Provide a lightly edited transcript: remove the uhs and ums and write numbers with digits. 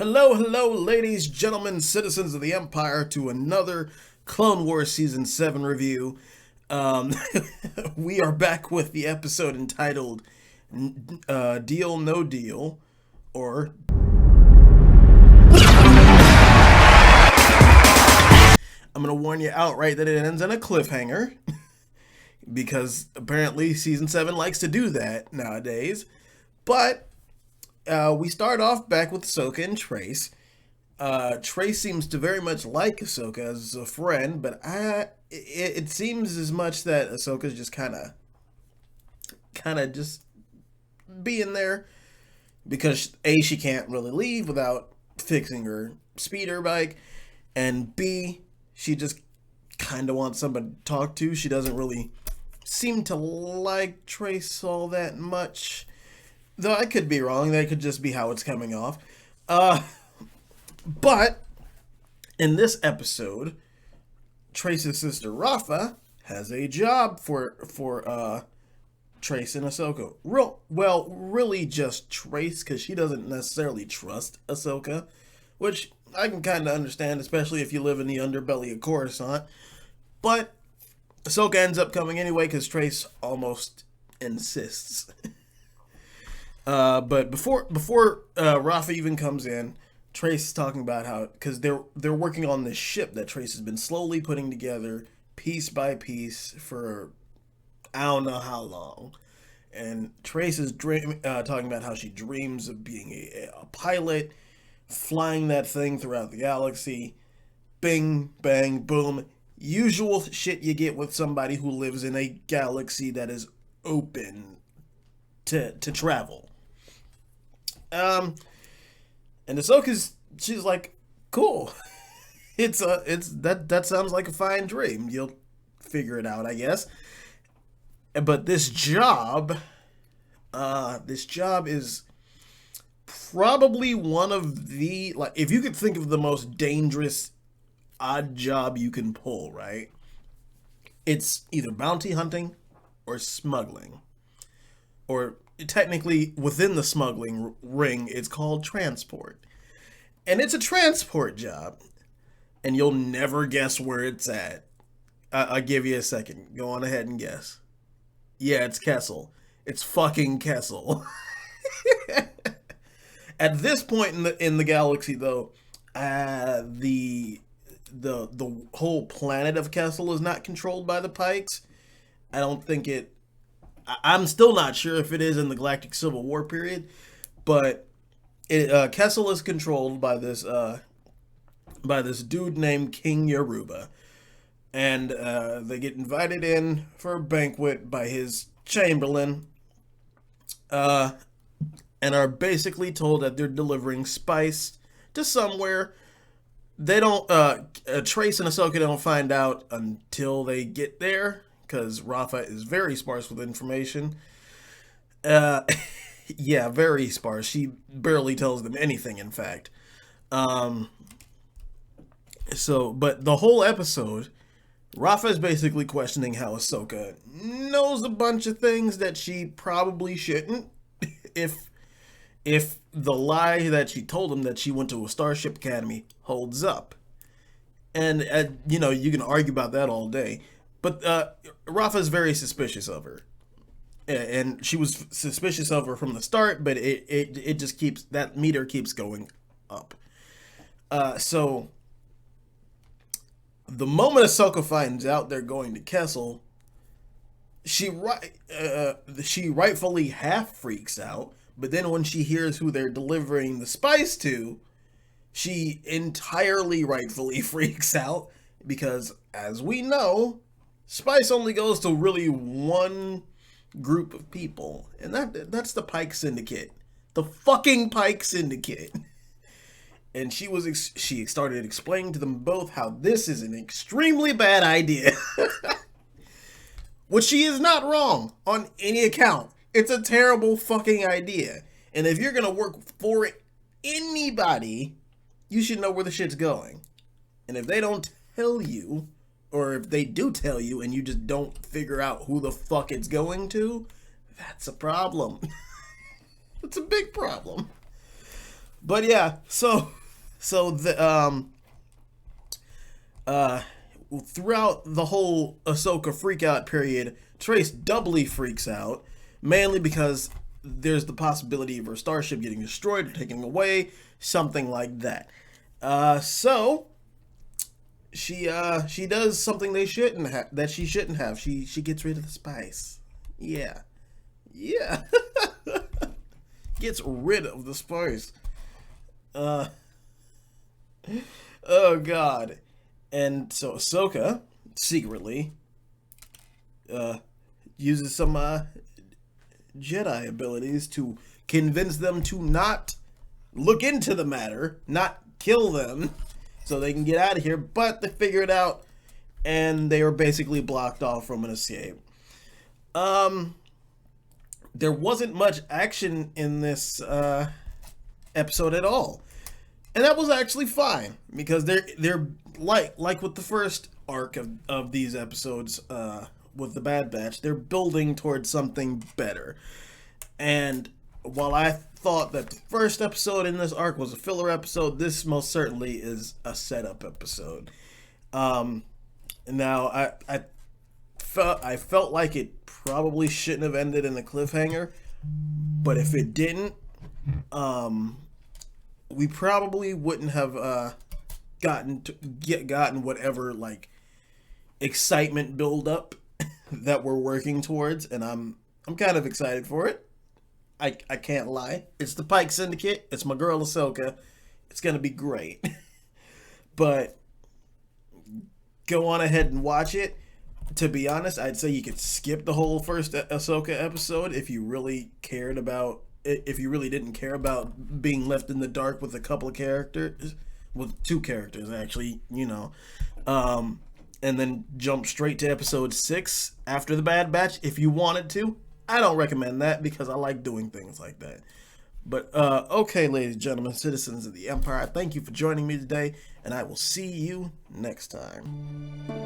Hello, hello, ladies, gentlemen, citizens of the Empire, to another Clone Wars Season 7 review. Um, we are back with the episode entitled Deal No Deal, or I'm going to warn you outright that it ends in a cliffhanger, because apparently Season 7 likes to do that nowadays. But we start off back with Ahsoka and Trace. Trace seems to very much like Ahsoka as a friend, but it seems as much that Ahsoka's just kind of just being there because A, she can't really leave without fixing her speeder bike, and B, she just kind of wants somebody to talk to. She doesn't really seem to like Trace all that much. Though I could be wrong. That could just be how it's coming off. But in this episode, Trace's sister Rafa has a job for Trace and Ahsoka. Really just Trace, because she doesn't necessarily trust Ahsoka, which I can kind of understand, especially if you live in the underbelly of Coruscant. But Ahsoka ends up coming anyway because Trace almost insists. But before Rafa even comes in, Trace is talking about how, because they're working on this ship that Trace has been slowly putting together piece by piece for I don't know how long, and Trace is talking about how she dreams of being a pilot, flying that thing throughout the galaxy, bing bang boom, usual shit you get with somebody who lives in a galaxy that is open to travel. And she's like, cool. That sounds like a fine dream. You'll figure it out, I guess. But this job is probably one of the, like, if you could think of the most dangerous odd job you can pull, right? It's either bounty hunting or smuggling. Or technically, within the smuggling ring, it's called transport. And it's a transport job. And you'll never guess where it's at. I'll give you a second. Go on ahead and guess. Yeah, it's Kessel. It's fucking Kessel. At this point in the galaxy, though, the whole planet of Kessel is not controlled by the Pikes. I don't think it. I'm still not sure if it is in the Galactic Civil War period, but Kessel is controlled by this dude named King Yoruba, and they get invited in for a banquet by his Chamberlain, and are basically told that they're delivering spice to somewhere. They don't. Trace and Ahsoka don't find out until they get there, because Rafa is very sparse with information. Yeah, very sparse. She barely tells them anything, in fact. But the whole episode, Rafa is basically questioning how Ahsoka knows a bunch of things that she probably shouldn't, if the lie that she told him that she went to a Starship Academy holds up. And, you can argue about that all day. But Rafa is very suspicious of her. And she was suspicious of her from the start, but it just keeps, that meter keeps going up. So the moment Ahsoka finds out they're going to Kessel, she rightfully half freaks out, but then when she hears who they're delivering the spice to, she entirely rightfully freaks out, because, as we know, spice only goes to really one group of people, and that's the Pike Syndicate. The fucking Pike Syndicate. And she started explaining to them both how this is an extremely bad idea. Which she is not wrong on any account. It's a terrible fucking idea. And if you're gonna work for anybody, you should know where the shit's going. And if they don't tell you, or if they do tell you and you just don't figure out who the fuck it's going to, that's a problem. It's a big problem. But yeah, so the uh throughout the whole Ahsoka freakout period, Trace doubly freaks out, mainly because there's the possibility of her starship getting destroyed or taken away, something like that. So she does something that she shouldn't have. She gets rid of the spice. Yeah, yeah, gets rid of the spice. Uh, oh God. And so Ahsoka secretly uh, uses some Jedi abilities to convince them to not look into the matter, not kill them, so they can get out of here. But they figure it out, and they are basically blocked off from an escape. Um, there wasn't much action in this episode at all, and that was actually fine because they're like with the first arc of these episodes with the Bad Batch, they're building towards something better. And while I thought that the first episode in this arc was a filler episode, this most certainly is a setup episode. Now I felt like it probably shouldn't have ended in a cliffhanger, but if it didn't, we probably wouldn't have gotten whatever like excitement build up that we're working towards, and I'm kind of excited for it. I can't lie. It's the Pike Syndicate. It's my girl Ahsoka. It's gonna be great. But go on ahead and watch it. To be honest, I'd say you could skip the whole first Ahsoka episode if you really didn't care about being left in the dark with a couple of characters, with two characters actually, and then jump straight to episode 6 after the Bad Batch if you wanted to. I don't recommend that because I like doing things like that. But okay, ladies and gentlemen, citizens of the Empire, thank you for joining me today, and I will see you next time.